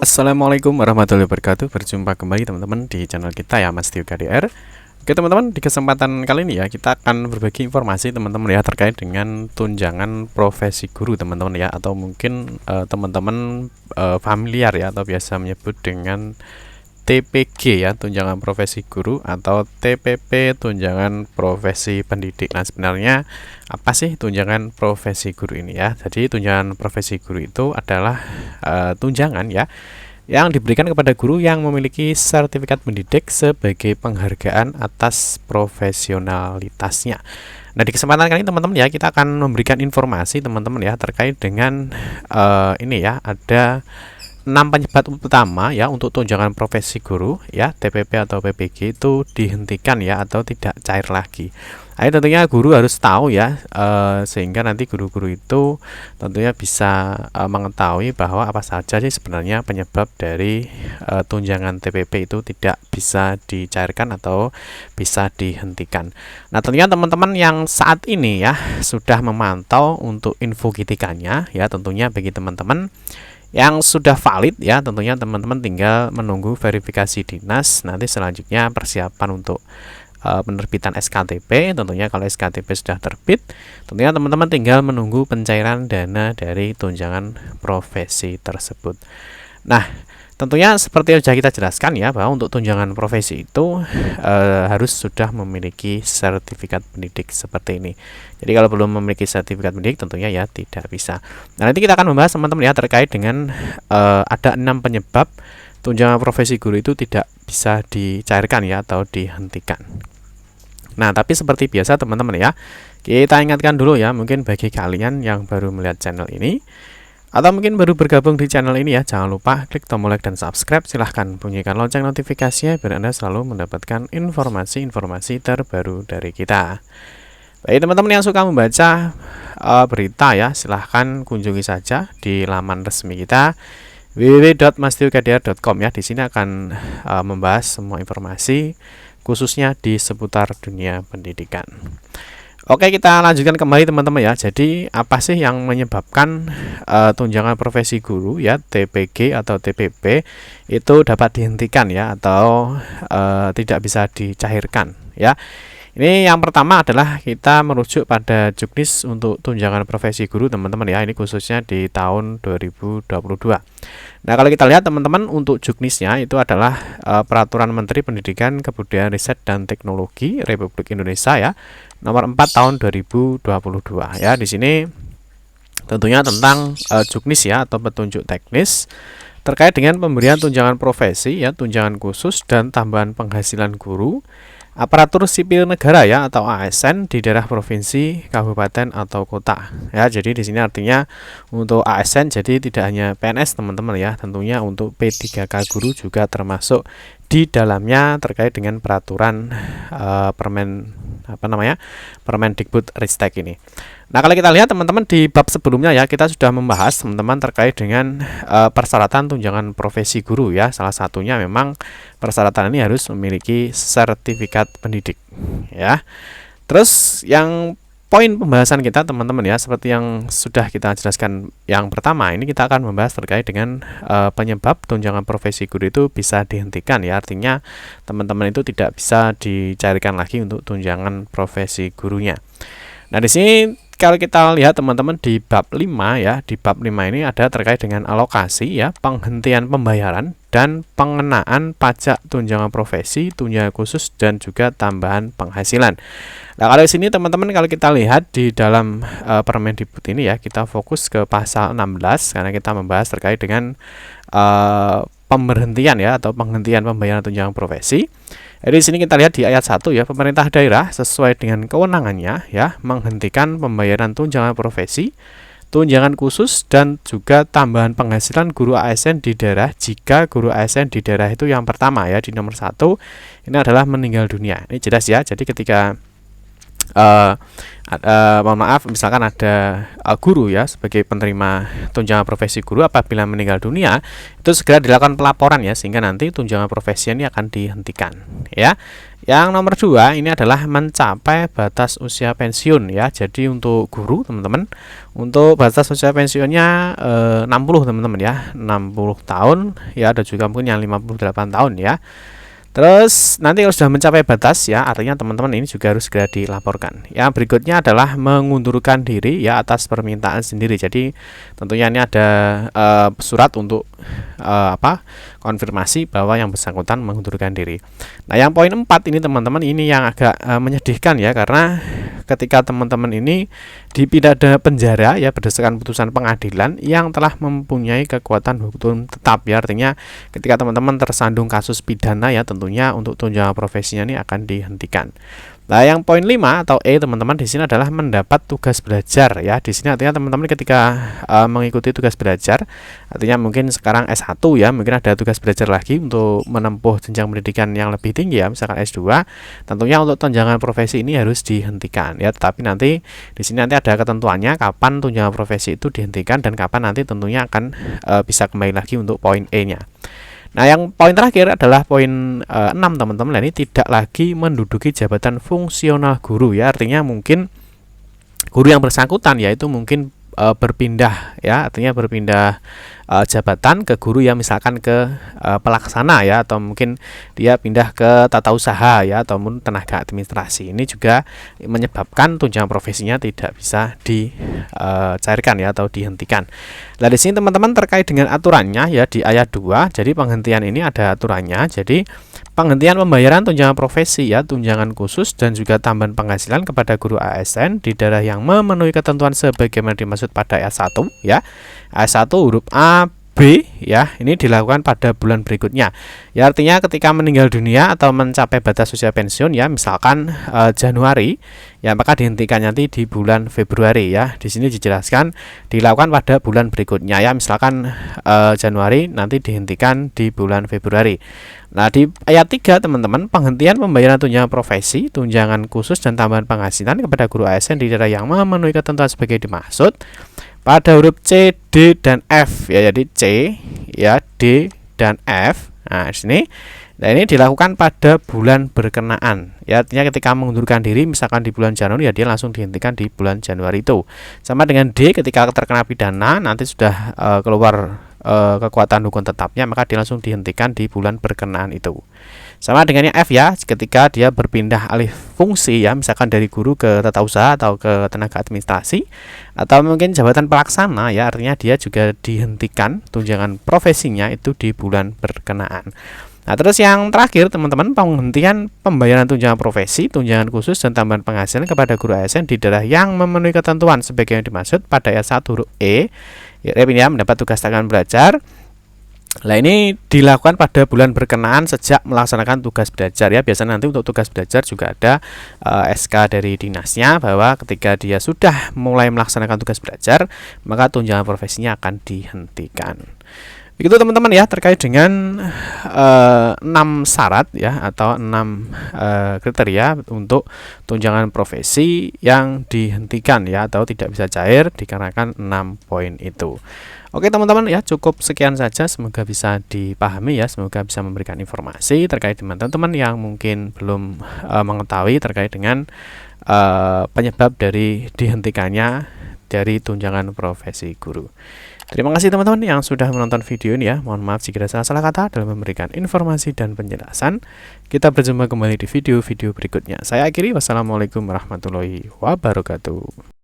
Assalamualaikum warahmatullahi wabarakatuh. Berjumpa kembali teman-teman di channel kita ya, Mas Tio KDR. Oke teman-teman, di kesempatan kali ini ya kita akan berbagi informasi teman-teman ya terkait dengan tunjangan profesi guru teman-teman ya, atau mungkin teman-teman familiar ya, atau biasa menyebut dengan TPG ya, tunjangan profesi guru, atau TPP, tunjangan profesi pendidik. Nah, sebenarnya apa sih tunjangan profesi guru ini ya? Jadi tunjangan profesi guru itu adalah tunjangan ya yang diberikan kepada guru yang memiliki sertifikat pendidik sebagai penghargaan atas profesionalitasnya. Nah, di kesempatan kali ini teman-teman ya kita akan memberikan informasi teman-teman ya terkait dengan ini ya, ada 6 penyebab utama ya untuk tunjangan profesi guru ya, TPP atau PPG itu dihentikan ya atau tidak cair lagi. Nah, tentunya guru harus tahu ya, sehingga nanti guru-guru itu tentunya bisa mengetahui bahwa apa saja sih sebenarnya penyebab dari tunjangan TPP itu tidak bisa dicairkan atau bisa dihentikan. Nah, tentunya teman-teman yang saat ini ya sudah memantau untuk info kritikannya ya, tentunya bagi teman-teman yang sudah valid ya, tentunya teman-teman tinggal menunggu verifikasi dinas. Nanti selanjutnya persiapan untuk penerbitan SKTP. Tentunya kalau SKTP sudah terbit, tentunya teman-teman tinggal menunggu pencairan dana dari tunjangan profesi tersebut. Nah, tentunya seperti yang sudah kita jelaskan ya, bahwa untuk tunjangan profesi itu harus sudah memiliki sertifikat pendidik seperti ini. Jadi kalau belum memiliki sertifikat pendidik tentunya ya tidak bisa. Nah, nanti kita akan membahas teman-teman ya terkait dengan ada 6 penyebab tunjangan profesi guru itu tidak bisa dicairkan ya atau dihentikan. Nah, tapi seperti biasa teman-teman ya, kita ingatkan dulu ya, mungkin bagi kalian yang baru melihat channel ini atau mungkin baru bergabung di channel ini ya, jangan lupa klik tombol like dan subscribe. Silahkan bunyikan lonceng notifikasinya biar Anda selalu mendapatkan informasi-informasi terbaru dari kita. Baik teman-teman yang suka membaca berita ya, silahkan kunjungi saja di laman resmi kita www.mastiokdr.com ya. Di sini akan membahas semua informasi khususnya di seputar dunia pendidikan. Oke, kita lanjutkan kembali teman-teman ya. Jadi apa sih yang menyebabkan tunjangan profesi guru ya, TPG atau TPP itu dapat dihentikan ya atau tidak bisa dicairkan ya? Ini yang pertama adalah kita merujuk pada Juknis untuk tunjangan profesi guru teman-teman ya. Ini khususnya di tahun 2022. Nah, kalau kita lihat teman-teman untuk Juknisnya itu adalah Peraturan Menteri Pendidikan, Kebudayaan, Riset dan Teknologi Republik Indonesia ya, nomor 4 tahun 2022 ya. Di sini tentunya tentang Juknis ya atau petunjuk teknis terkait dengan pemberian tunjangan profesi ya, tunjangan khusus dan tambahan penghasilan guru, aparatur sipil negara ya atau ASN di daerah provinsi, kabupaten atau kota. Ya, jadi di sini artinya untuk ASN jadi tidak hanya PNS teman-teman ya, tentunya untuk P3K guru juga termasuk di dalamnya terkait dengan peraturan Permendikbud Ristek ini. Nah, kalau kita lihat teman-teman di bab sebelumnya ya, kita sudah membahas teman-teman terkait dengan persyaratan tunjangan profesi guru ya. Salah satunya memang persyaratan ini harus memiliki sertifikat pendidik ya. Terus yang poin pembahasan kita teman-teman ya, seperti yang sudah kita jelaskan yang pertama, ini kita akan membahas terkait dengan penyebab tunjangan profesi guru itu bisa dihentikan ya. Artinya teman-teman itu tidak bisa dicairkan lagi untuk tunjangan profesi gurunya. Nah, di sini kalau kita lihat teman-teman di bab 5 ya, di bab 5 ini ada terkait dengan alokasi ya, penghentian pembayaran dan pengenaan pajak tunjangan profesi, tunjangan khusus dan juga tambahan penghasilan. Nah, kalau di sini teman-teman kalau kita lihat di dalam Permendikbud ini ya, kita fokus ke pasal 16 karena kita membahas terkait dengan pemberhentian ya atau penghentian pembayaran tunjangan profesi. Jadi di sini kita lihat di ayat 1 ya, pemerintah daerah sesuai dengan kewenangannya ya menghentikan pembayaran tunjangan profesi, tunjangan khusus dan juga tambahan penghasilan guru ASN di daerah jika guru ASN di daerah itu yang pertama ya, di nomor 1 ini adalah meninggal dunia. Ini jelas ya. Jadi ketika eh mohon maaf, misalkan ada guru ya sebagai penerima tunjangan profesi guru apabila meninggal dunia, itu segera dilakukan pelaporan ya, sehingga nanti tunjangan profesi ini akan dihentikan ya. Yang nomor 2 ini adalah mencapai batas usia pensiun ya. Jadi untuk guru teman-teman, untuk batas usia pensiunnya 60 teman-teman ya, 60 tahun ya, ada juga mungkin yang 58 tahun ya. Terus nanti kalau sudah mencapai batas ya, artinya teman-teman ini juga harus segera dilaporkan. Yang berikutnya adalah mengundurkan diri ya atas permintaan sendiri. Jadi tentunya ini ada surat untuk konfirmasi bahwa yang bersangkutan mengundurkan diri. Nah, yang poin 4 ini teman-teman, ini yang agak menyedihkan ya, karena ketika teman-teman ini dipidana penjara ya berdasarkan putusan pengadilan yang telah mempunyai kekuatan hukum tetap ya, artinya ketika teman-teman tersandung kasus pidana ya, tentunya untuk tunjangan profesinya ini akan dihentikan. Nah, yang poin 5 atau E teman-teman di sini adalah mendapat tugas belajar ya. Di sini artinya teman-teman ketika mengikuti tugas belajar, artinya mungkin sekarang S1 ya, mungkin ada tugas belajar lagi untuk menempuh jenjang pendidikan yang lebih tinggi ya, misalkan S2. Tentunya untuk tunjangan profesi ini harus dihentikan ya. Tetapi nanti di sini nanti ada ketentuannya kapan tunjangan profesi itu dihentikan dan kapan nanti tentunya akan bisa kembali lagi untuk poin E-nya. Nah, yang poin terakhir adalah poin 6 teman-teman. Nah, ini tidak lagi menduduki jabatan fungsional guru ya. Artinya mungkin guru yang bersangkutan yaitu mungkin berpindah ya, artinya berpindah jabatan ke guru yang misalkan ke pelaksana ya, atau mungkin dia pindah ke tata usaha ya, ataupun tenaga administrasi. Ini juga menyebabkan tunjangan profesinya tidak bisa dicairkan ya, atau dihentikan. Nah, di sini teman-teman terkait dengan aturannya ya di ayat 2. Jadi penghentian ini ada aturannya. Jadi penghentian pembayaran tunjangan profesi ya, tunjangan khusus dan juga tambahan penghasilan kepada guru ASN di daerah yang memenuhi ketentuan sebagaimana dimaksud pada ayat 1 ya. Ayat 1 huruf A, B ya, ini dilakukan pada bulan berikutnya. Ya, artinya ketika meninggal dunia atau mencapai batas usia pensiun ya, misalkan Januari ya, maka dihentikan nanti di bulan Februari ya. Di sini dijelaskan dilakukan pada bulan berikutnya ya, misalkan Januari nanti dihentikan di bulan Februari. Nah, di ayat 3 teman-teman, penghentian pembayaran tunjangan profesi, tunjangan khusus dan tambahan penghasilan kepada guru ASN di daerah yang memenuhi ketentuan sebagai dimaksud pada huruf C, D, dan F ya. Jadi C ya, D, dan F. Nah, di sini. Nah, ini dilakukan pada bulan berkenaan. Ya, artinya ketika mengundurkan diri misalkan di bulan Januari ya, dia langsung dihentikan di bulan Januari itu. Sama dengan D, ketika terkena pidana nanti sudah keluar kekuatan hukum tetapnya, maka dia langsung dihentikan di bulan berkenaan itu. Sama dengan yang F ya, ketika dia berpindah alih fungsi ya, misalkan dari guru ke tata usaha atau ke tenaga administrasi atau mungkin jabatan pelaksana ya, artinya dia juga dihentikan tunjangan profesinya itu di bulan berkenaan. Nah, terus yang terakhir teman-teman, penghentian pembayaran tunjangan profesi, tunjangan khusus dan tambahan penghasilan kepada guru ASN di daerah yang memenuhi ketentuan sebagai yang dimaksud pada ayat 1 huruf E ya, mendapat tugas tangan belajar. Nah, ini dilakukan pada bulan berkenaan sejak melaksanakan tugas belajar ya. Biasanya nanti untuk tugas belajar juga ada SK dari dinasnya bahwa ketika dia sudah mulai melaksanakan tugas belajar, maka tunjangan profesinya akan dihentikan. Begitu teman-teman ya, terkait dengan 6 syarat ya, atau 6 kriteria untuk tunjangan profesi yang dihentikan ya, atau tidak bisa cair dikarenakan 6 poin itu. Oke teman-teman ya, cukup sekian saja, semoga bisa dipahami ya, semoga bisa memberikan informasi terkait dengan teman-teman yang mungkin belum mengetahui terkait dengan penyebab dari dihentikannya dari tunjangan profesi guru. Terima kasih teman-teman yang sudah menonton video ini ya. Mohon maaf jika ada salah kata dalam memberikan informasi dan penjelasan. Kita berjumpa kembali di video-video berikutnya. Saya akhiri, wassalamualaikum warahmatullahi wabarakatuh.